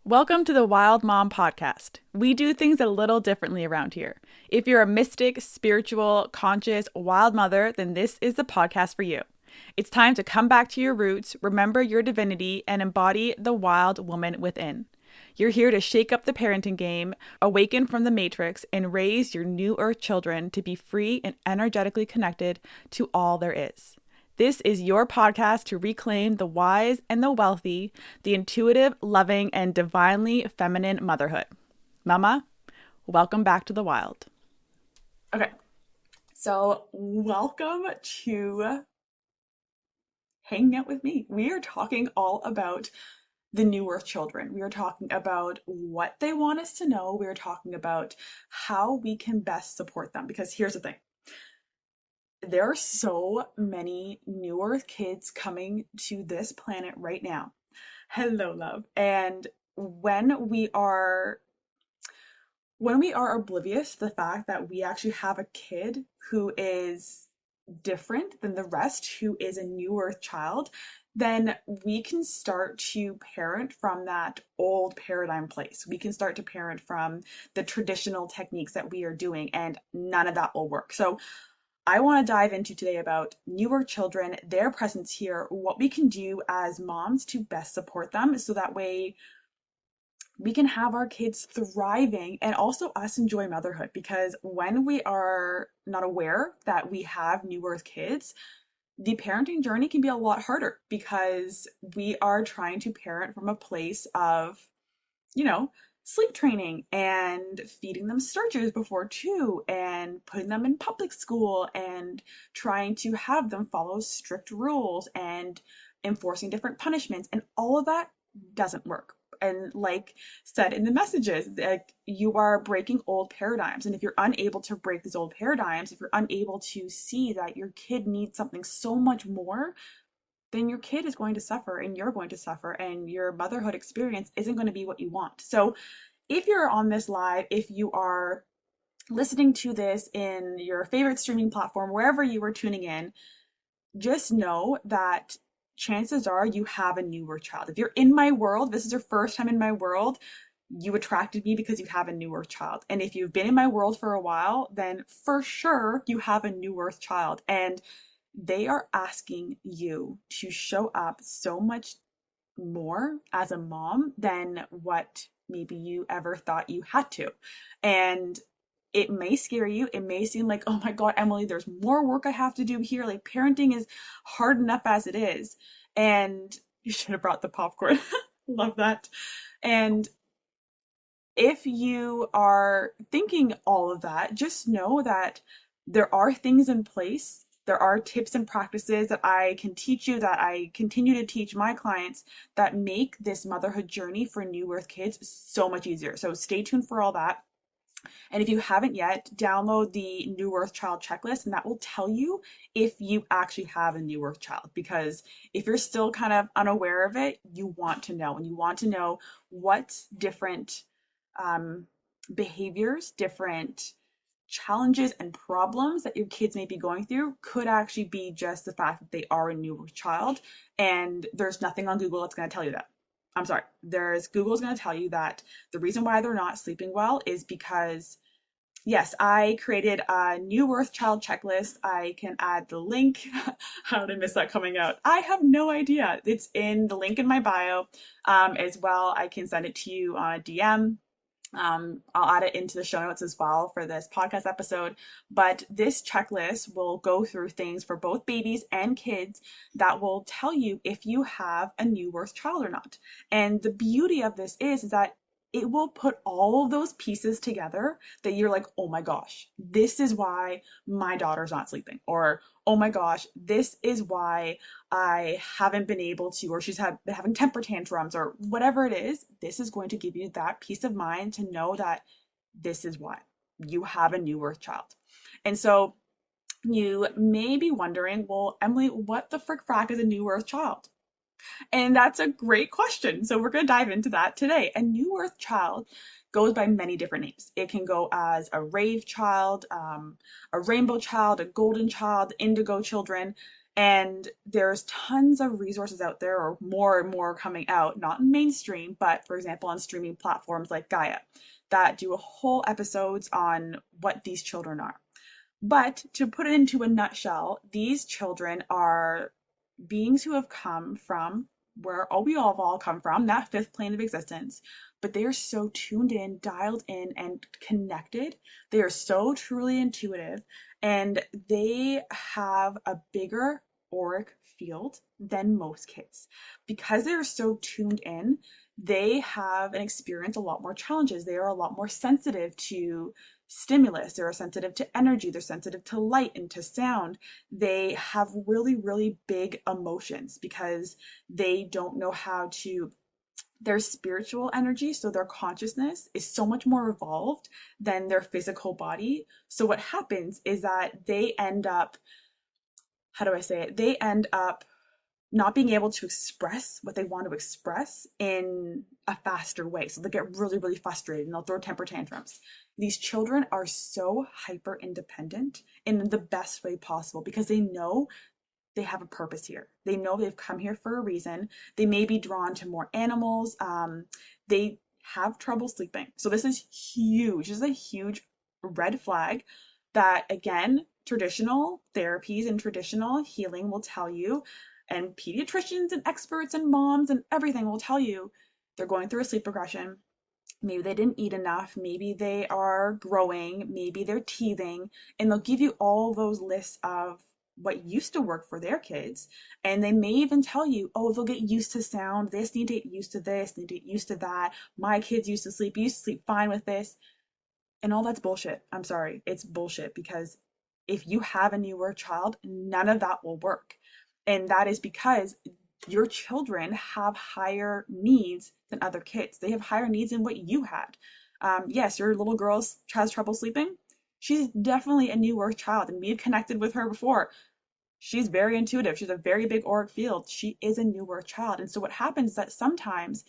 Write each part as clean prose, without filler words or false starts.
Welcome to the Wild Mom Podcast. We do things a little differently around here. If you're a mystic, spiritual, conscious, wild mother, then this is the podcast for you. It's time to come back to your roots, remember your divinity, and embody the wild woman within. You're here to shake up the parenting game, awaken from the matrix, and raise your new earth children to be free and energetically connected to all there is. This is your podcast to reclaim the wise and the wealthy, the intuitive, loving, and divinely feminine motherhood. Mama, welcome back to the wild. Okay, so welcome to hanging out with me. We are talking all about the new earth children. We are talking about what they want us to know. We are talking about how we can best support them. Because here's the thing. There are so many new earth kids coming to this planet right now. Hello, love. And when we are oblivious to the fact that we actually have a kid who is different than the rest, who is a new earth child, then we can start to parent from that old paradigm place. We can start to parent from the traditional techniques that we are doing, and none of that will work. So I want to dive into today about newer children, their presence here, what we can do as moms to best support them so that way we can have our kids thriving and also us enjoy motherhood. Because when we are not aware that we have new earth kids, the parenting journey can be a lot harder because we are trying to parent from a place of, sleep training and feeding them starches before two and putting them in public school and trying to have them follow strict rules and enforcing different punishments, and all of that doesn't work. And like said in the messages, like, you are breaking old paradigms, and if you're unable to break these old paradigms, if you're unable to see that your kid needs something so much more, then your kid is going to suffer and you're going to suffer, and your motherhood experience isn't going to be what you want. So if you're on this live, if you are listening to this in your favorite streaming platform, wherever you are tuning in, just know that chances are you have a newer child. If you're in my world, this is your first time in my world, you attracted me because you have a new earth child. And if you've been in my world for a while, then for sure you have a new earth child. And they are asking you to show up so much more as a mom than what maybe you ever thought you had to. And it may scare you. It may seem like, oh my God, Emily, there's more work I have to do here. Like, parenting is hard enough as it is. And you should have brought the popcorn. Love that. And if you are thinking all of that, just know that there are things in place. There are tips and practices that I can teach you, that I continue to teach my clients, that make this motherhood journey for new earth kids so much easier. So stay tuned for all that. And if you haven't yet, download the New Earth Child checklist, and that will tell you if you actually have a New Earth Child. Because if you're still kind of unaware of it, you want to know, and you want to know what different behaviors, different challenges and problems that your kids may be going through could actually be just the fact that they are a new child. And there's nothing on Google that's going to tell you that. I'm sorry, Google's going to tell you that the reason why they're not sleeping well is because, yes, I created a new earth child checklist. I can add the link. How did I miss that coming out? I have no idea. It's in the link in my bio as well. I can send it to you on a DM. I'll add it into the show notes as well for this podcast episode. But this checklist will go through things for both babies and kids that will tell you if you have a new birth child or not. And the beauty of this is that it will put all of those pieces together that you're like, oh my gosh, this is why my daughter's not sleeping. Or, oh my gosh, this is why I haven't been able to, or she's been having temper tantrums, or whatever it is. This is going to give you that peace of mind to know that this is why you have a new earth child. And so you may be wondering, well, Emily, what the frick frack is a new earth child? And that's a great question. So we're going to dive into that today. A new earth child goes by many different names. It can go as a rave child, a rainbow child, a golden child, indigo children. And there's tons of resources out there, or more and more coming out, not in mainstream, but for example, on streaming platforms like Gaia, that do a whole episodes on what these children are. But to put it into a nutshell, these children are beings who have come from where we all come from, that fifth plane of existence, but they are so tuned in, dialed in, and connected. They are so truly intuitive, and they have a bigger auric field than most kids. Because they are so tuned in, they have and experience a lot more challenges. They are a lot more sensitive to stimulus. They're sensitive to energy. They're sensitive to light and to sound. They have really, really big emotions because they don't know how to, their spiritual energy, so their consciousness is so much more evolved than their physical body. So what happens is that they end up, how do I say it? They end up not being able to express what they want to express in a faster way. So they get really, really frustrated and they'll throw temper tantrums. These children are so hyper independent in the best way possible because they know they have a purpose here. They know they've come here for a reason. They may be drawn to more animals. They have trouble sleeping. So this is huge. This is a huge red flag that, again, traditional therapies and traditional healing will tell you, and pediatricians and experts and moms and everything will tell you they're going through a sleep regression. Maybe they didn't eat enough, maybe they are growing, maybe they're teething, and they'll give you all those lists of what used to work for their kids. And they may even tell you, oh, they'll get used to sound, they just need to get used to this, need to get used to that. My kids used to sleep fine with this. And all that's bullshit. I'm sorry, it's bullshit, because if you have a newer child, none of that will work. And that is because your children have higher needs than other kids. They have higher needs than what you had. Yes, your little girl has trouble sleeping. She's definitely a newer child, and we've connected with her before. She's very intuitive. She's a very big auric field. She is a newer child. And so what happens is that sometimes,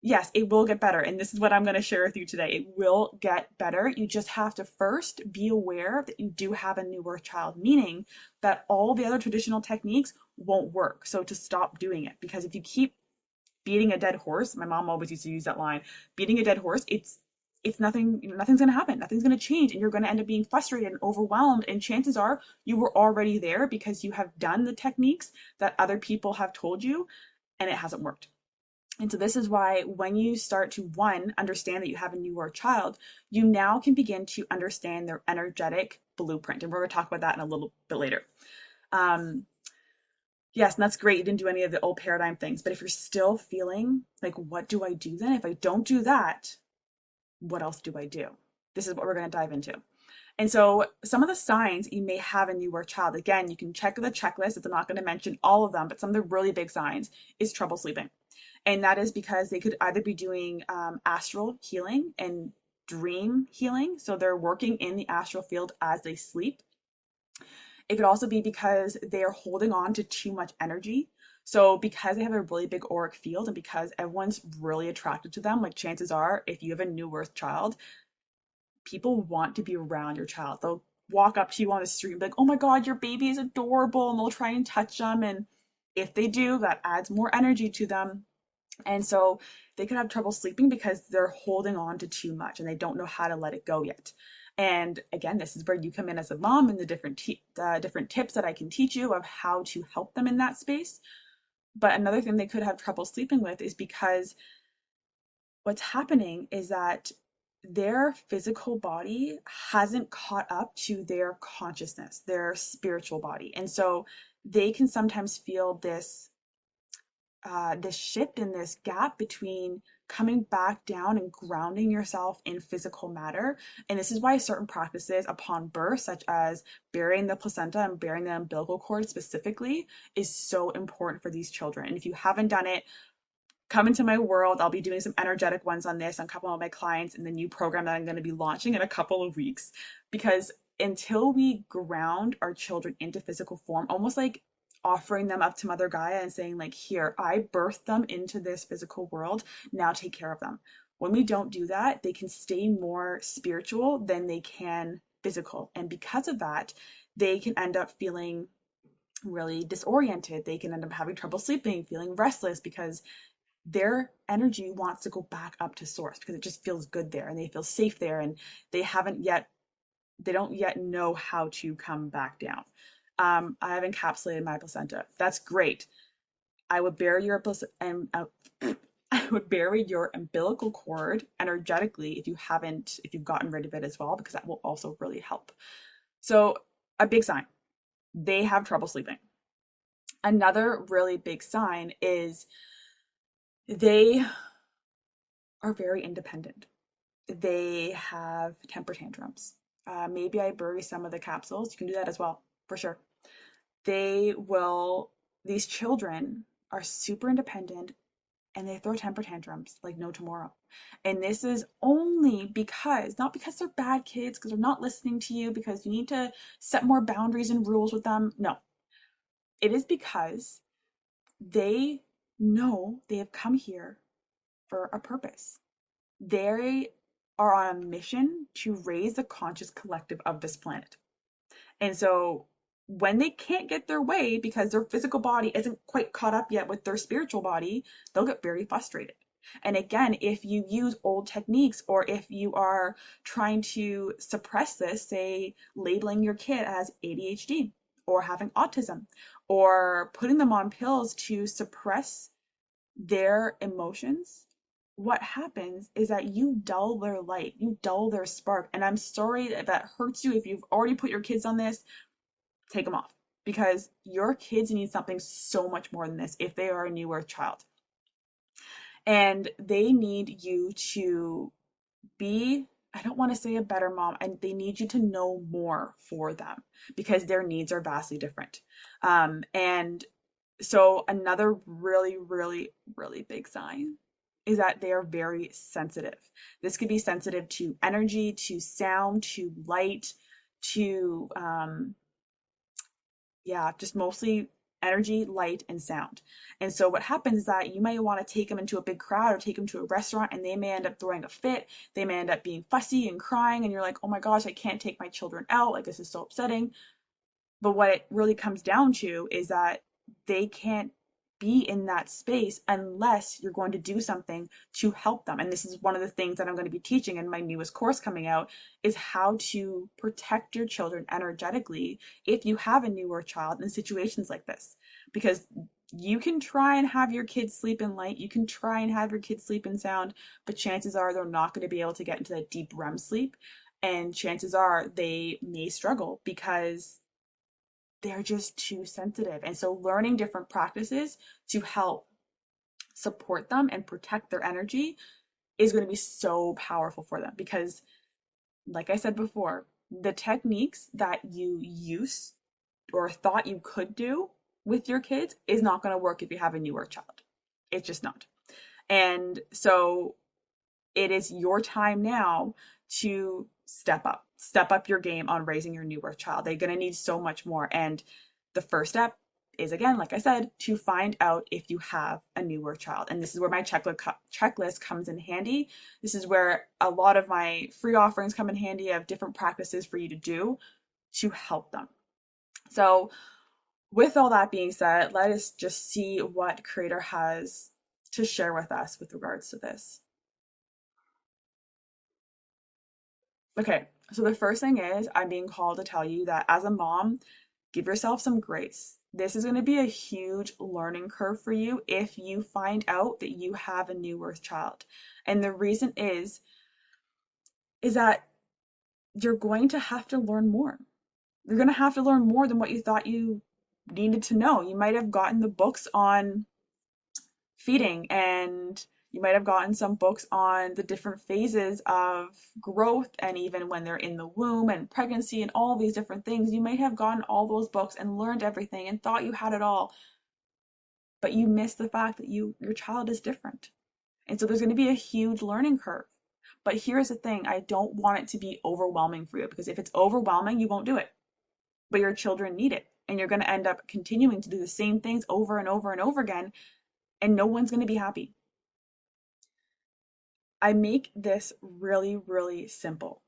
yes, it will get better. And this is what I'm going to share with you today. It will get better. You just have to first be aware that you do have a newer child, meaning that all the other traditional techniques won't work. So to stop doing it, because if you keep beating a dead horse, my mom always used to use that line, beating a dead horse, it's nothing, nothing's going to happen. Nothing's going to change. And you're going to end up being frustrated and overwhelmed. And chances are you were already there because you have done the techniques that other people have told you and it hasn't worked. And so this is why when you start to, one, understand that you have a newer child, you now can begin to understand their energetic blueprint. And we're going to talk about that in a little bit later. Yes, and that's great. You didn't do any of the old paradigm things. But if you're still feeling like, what do I do then? If I don't do that, what else do I do? This is what we're going to dive into. And so some of the signs you may have a newer child, again, you can check the checklist. I'm not going to mention all of them, but some of the really big signs is trouble sleeping. And that is because they could either be doing astral healing and dream healing. So they're working in the astral field as they sleep. It could also be because they are holding on to too much energy. So because they have a really big auric field and because everyone's really attracted to them, like chances are, if you have a new birth child, people want to be around your child. They'll walk up to you on the street and be like, oh my God, your baby is adorable. And they'll try and touch them. And if they do, that adds more energy to them. And so they could have trouble sleeping because they're holding on to too much and they don't know how to let it go yet. And again, this is where you come in as a mom and the different tips that I can teach you of how to help them in that space. But another thing they could have trouble sleeping with is because what's happening is that their physical body hasn't caught up to their consciousness, their spiritual body. And so they can sometimes feel this shift and this gap between coming back down and grounding yourself in physical matter. And this is why certain practices upon birth, such as burying the placenta and burying the umbilical cord specifically, is so important for these children. And if you haven't done it, come into my world. I'll be doing some energetic ones on this on a couple of my clients in the new program that I'm going to be launching in a couple of weeks. Because until we ground our children into physical form, almost like offering them up to Mother Gaia and saying like, here, I birthed them into this physical world, now take care of them. When we don't do that, they can stay more spiritual than they can physical. And because of that, they can end up feeling really disoriented. They can end up having trouble sleeping, feeling restless because their energy wants to go back up to source because it just feels good there and they feel safe there, and they haven't yet they don't yet know how to come back down. I have encapsulated my placenta. That's great. I would bury your I would bury your umbilical cord energetically if you've gotten rid of it as well, because that will also really help. So a big sign, they have trouble sleeping. Another really big sign is they are very independent. They have temper tantrums. Maybe I bury some of the capsules. You can do that as well, for sure. They will, these children are super independent and they throw temper tantrums like no tomorrow. And this is only because, not because they're bad kids, because they're not listening to you, because you need to set more boundaries and rules with them. No, it is because they know they have come here for a purpose. They are on a mission to raise the conscious collective of this planet. And so when they can't get their way because their physical body isn't quite caught up yet with their spiritual body, they'll get very frustrated. And again, if you use old techniques, or if you are trying to suppress this, say labeling your kid as ADHD or having autism, or putting them on pills to suppress their emotions, what happens is that you dull their light, you dull their spark. And I'm sorry that that hurts you. If you've already put your kids on this, take them off, because your kids need something so much more than this if they are a new earth child. And they need you to be, I don't want to say a better mom, and they need you to know more for them because their needs are vastly different. And so another really, really, really big sign is that they are very sensitive. This could be sensitive to energy, to sound, to light, to yeah, just mostly energy, light, and sound. And so what happens is that you may want to take them into a big crowd or take them to a restaurant, and they may end up throwing a fit. They may end up being fussy and crying, and you're like, oh my gosh, I can't take my children out. Like, this is so upsetting. But what it really comes down to is that they can't be in that space unless you're going to do something to help them. And this is one of the things that I'm going to be teaching in my newest course coming out, is how to protect your children energetically if you have a newer child in situations like this. Because you can try and have your kids sleep in light, you can try and have your kids sleep in sound, but chances are they're not going to be able to get into that deep REM sleep. And chances are they may struggle because they're just too sensitive. And so learning different practices to help support them and protect their energy is going to be so powerful for them, because like I said before, the techniques that you use or thought you could do with your kids is not going to work if you have a newer child. It's just not. And so it is your time now to step up your game on raising your newer child. They're going to need so much more. And the first step is, again, like I said, to find out if you have a newer child. And this is where my checklist comes in handy. This is where a lot of my free offerings come in handy of different practices for you to do to help them. So with all that being said, let us just see what Creator has to share with us with regards to this. Okay, so the first thing is, I'm being called to tell you that as a mom, give yourself some grace. This is going to be a huge learning curve for you if you find out that you have a new earth child. And the reason is that you're going to have to learn more. You're going to have to learn more than what you thought you needed to know. You might have gotten the books on feeding, and you might have gotten some books on the different phases of growth, and even when they're in the womb and pregnancy and all these different things. You might have gotten all those books and learned everything and thought you had it all, but you missed the fact that your child is different. And so there's going to be a huge learning curve. But here's the thing, I don't want it to be overwhelming for you, because if it's overwhelming, you won't do it. But your children need it, and you're going to end up continuing to do the same things over and over and over again, and no one's going to be happy. I make this really, really simple.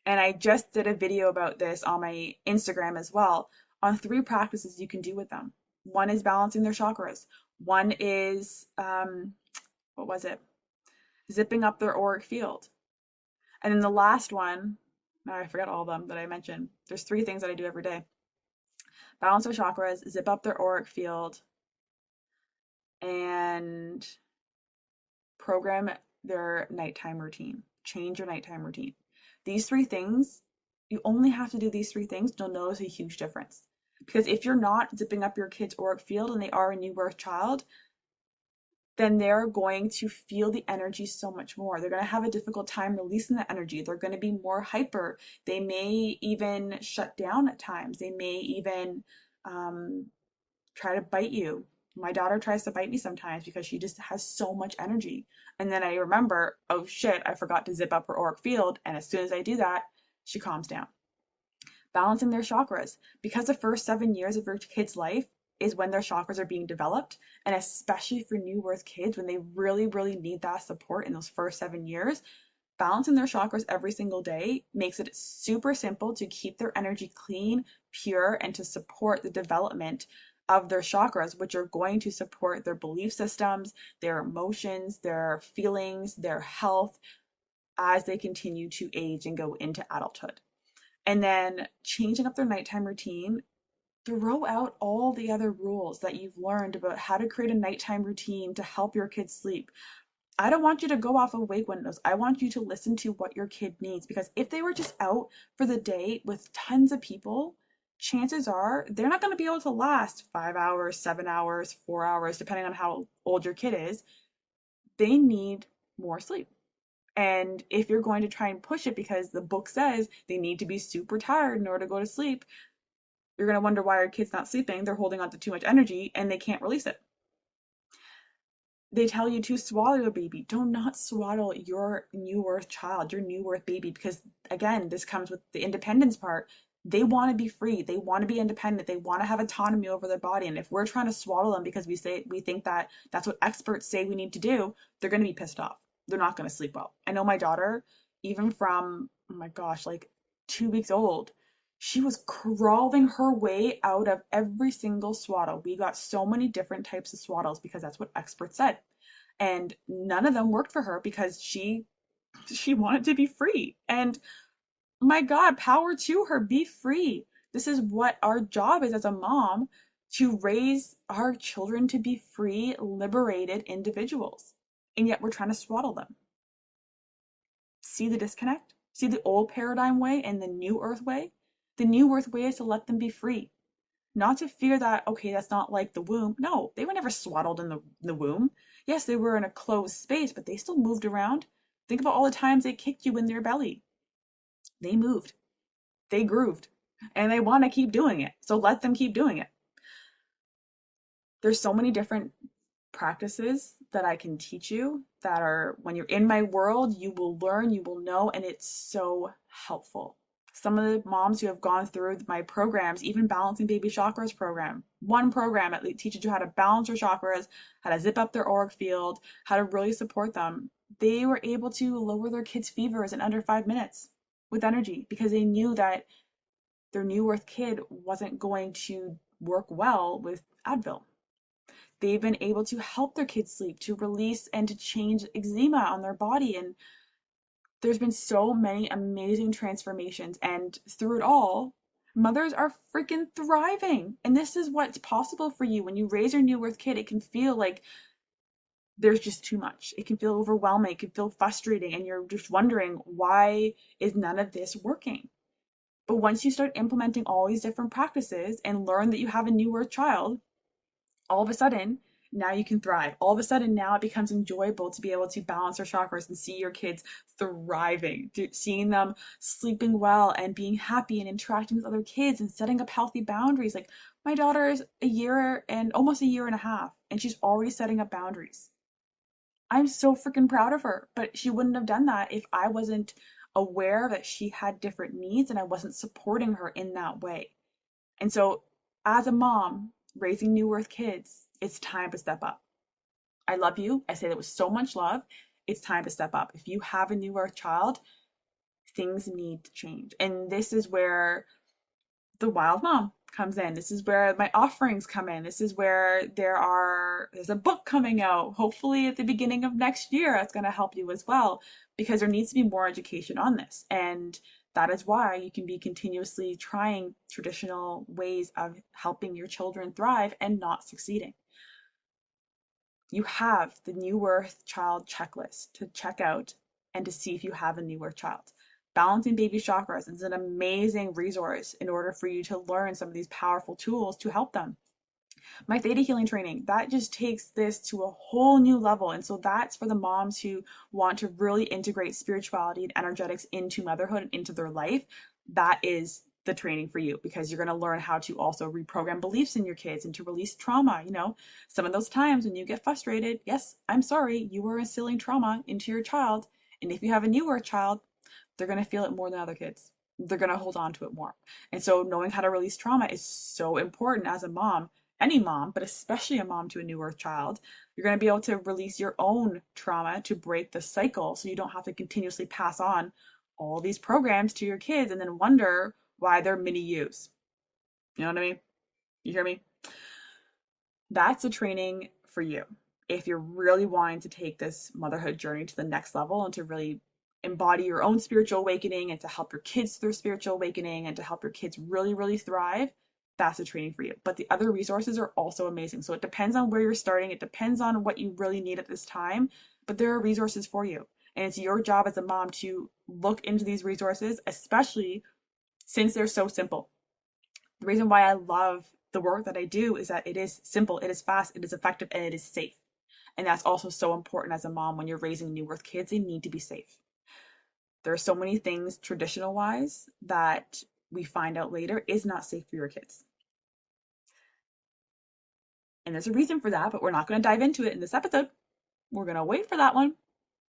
And I just did a video about this on my Instagram as well. on 3 practices you can do with them. One is balancing their chakras. One is, what was it? Zipping up their auric field. And then the last one, I forget all of them that I mentioned. There's 3 things that I do every day. Balance their chakras, zip up their auric field, and program their nighttime routine. Change your nighttime routine. These 3 things, you only have to do these 3 things, you'll notice a huge difference. Because if you're not zipping up your kid's auric field and they are a new birth child, then they're going to feel the energy so much more. They're going to have a difficult time releasing that energy. They're going to be more hyper. They may even shut down at times. They may even try to bite you. My daughter tries to bite me sometimes because she just has so much energy. And then I remember, oh shit, I forgot to zip up her auric field. And as soon as I do that, she calms down. Balancing their chakras. Because the first 7 years of your kid's life is when their chakras are being developed, and especially for new birth kids, when they really, really need that support in those first 7 years, balancing their chakras every single day makes it super simple to keep their energy clean, pure, and to support the development of their chakras, which are going to support their belief systems, their emotions, their feelings, their health as they continue to age and go into adulthood. And then changing up their nighttime routine, throw out all the other rules that you've learned about how to create a nighttime routine to help your kids sleep. I don't want you to go off of wake windows. I want you to listen to what your kid needs, because if they were just out for the day with tons of people, chances are they're not going to be able to last 5 hours, 7 hours, 4 hours, depending on how old your kid is. They need more sleep. And if you're going to try and push it because the book says they need to be super tired in order to go to sleep, you're going to wonder why your kid's not sleeping. They're holding on to too much energy and they can't release it. They tell you to swaddle your baby. Do not swaddle your new birth child, your new birth baby, because again, this comes with the independence part. They want to be free. They want to be independent. They want to have autonomy over their body. And if we're trying to swaddle them because we think that that's what experts say we need to do, they're going to be pissed off. They're not going to sleep well. I know my daughter, even from, oh my gosh, like 2 weeks old, she was crawling her way out of every single swaddle. We got so many different types of swaddles because that's what experts said. And none of them worked for her because she wanted to be free. And my God, power to her, be free. This is what our job is as a mom, to raise our children to be free, liberated individuals. And yet we're trying to swaddle them. See the disconnect? See the old paradigm way and the new earth way? The new earth way is to let them be free. Not to fear that, okay, that's not like the womb. No, they were never swaddled in the womb. Yes, they were in a closed space, but they still moved around. Think about all the times they kicked you in their belly. They moved, they grooved, and they want to keep doing it. So let them keep doing it. There's so many different practices that I can teach you that are, when you're in my world, you will learn, you will know, and it's so helpful. Some of the moms who have gone through my programs, even Balancing Baby Chakras program, one program at least teaches you how to balance your chakras, how to zip up their auric field, how to really support them. They were able to lower their kids' fevers in under 5 minutes with energy because they knew that their new birth kid wasn't going to work well with Advil. They've been able to help their kids sleep, to release and to change eczema on their body. And there's been so many amazing transformations. And through it all, mothers are freaking thriving. And this is what's possible for you. When you raise your new birth kid, it can feel like there's just too much. It can feel overwhelming. It can feel frustrating. And you're just wondering, why is none of this working? But once you start implementing all these different practices and learn that you have a new birth child, all of a sudden, now you can thrive. All of a sudden, now it becomes enjoyable to be able to balance your chakras and see your kids thriving, seeing them sleeping well and being happy and interacting with other kids and setting up healthy boundaries. Like, my daughter is a year and almost a year and a half, and she's already setting up boundaries. I'm so freaking proud of her, but she wouldn't have done that if I wasn't aware that she had different needs and I wasn't supporting her in that way. And so, as a mom raising new earth kids, it's time to step up. I love you. I say that with so much love. It's time to step up. If you have a new earth child, things need to change. And this is where the wild mom comes in. This is where my offerings come in. This is where there's a book coming out, hopefully at the beginning of next year. That's going to help you as well, because there needs to be more education on this. And that is why you can be continuously trying traditional ways of helping your children thrive and not succeeding. You have the New Earth Child checklist to check out and to see if you have a New Earth child. Balancing Baby Chakras is an amazing resource in order for you to learn some of these powerful tools to help them. My theta healing training, that just takes this to a whole new level. And so that's for the moms who want to really integrate spirituality and energetics into motherhood and into their life. That is the training for you, because you're going to learn how to also reprogram beliefs in your kids and to release trauma. Some of those times when you get frustrated, yes, I'm sorry, you were instilling trauma into your child. And if you have a newer child, they're going to feel it more than other kids. They're going to hold on to it more. And so knowing how to release trauma is so important as a mom, any mom, but especially a mom to a new earth child. You're going to be able to release your own trauma to break the cycle, so you don't have to continuously pass on all these programs to your kids and then wonder why they're mini yous. You know what I mean? You hear me? That's a training for you if you're really wanting to take this motherhood journey to the next level and to really embody your own spiritual awakening and to help your kids through spiritual awakening and to help your kids really, really thrive. That's a training for you. But the other resources are also amazing. So it depends on where you're starting. It depends on what you really need at this time. But there are resources for you. And it's your job as a mom to look into these resources, especially since they're so simple. The reason why I love the work that I do is that it is simple, it is fast, it is effective, and it is safe. And that's also so important as a mom. When you're raising new earth kids, they need to be safe. There are so many things traditional wise that we find out later is not safe for your kids. And there's a reason for that, but we're not going to dive into it in this episode. We're going to wait for that one,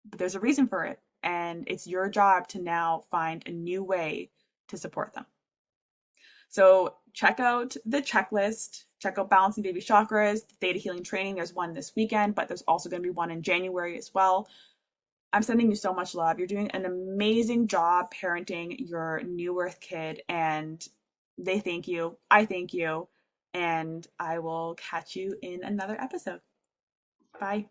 but there's a reason for it. And it's your job to now find a new way to support them. So check out the checklist, check out Balancing Baby Chakras, the Theta Healing Training. There's one this weekend, but there's also going to be one in January as well. I'm sending you so much love. You're doing an amazing job parenting your new earth kid, and they thank you. I thank you. And I will catch you in another episode. Bye.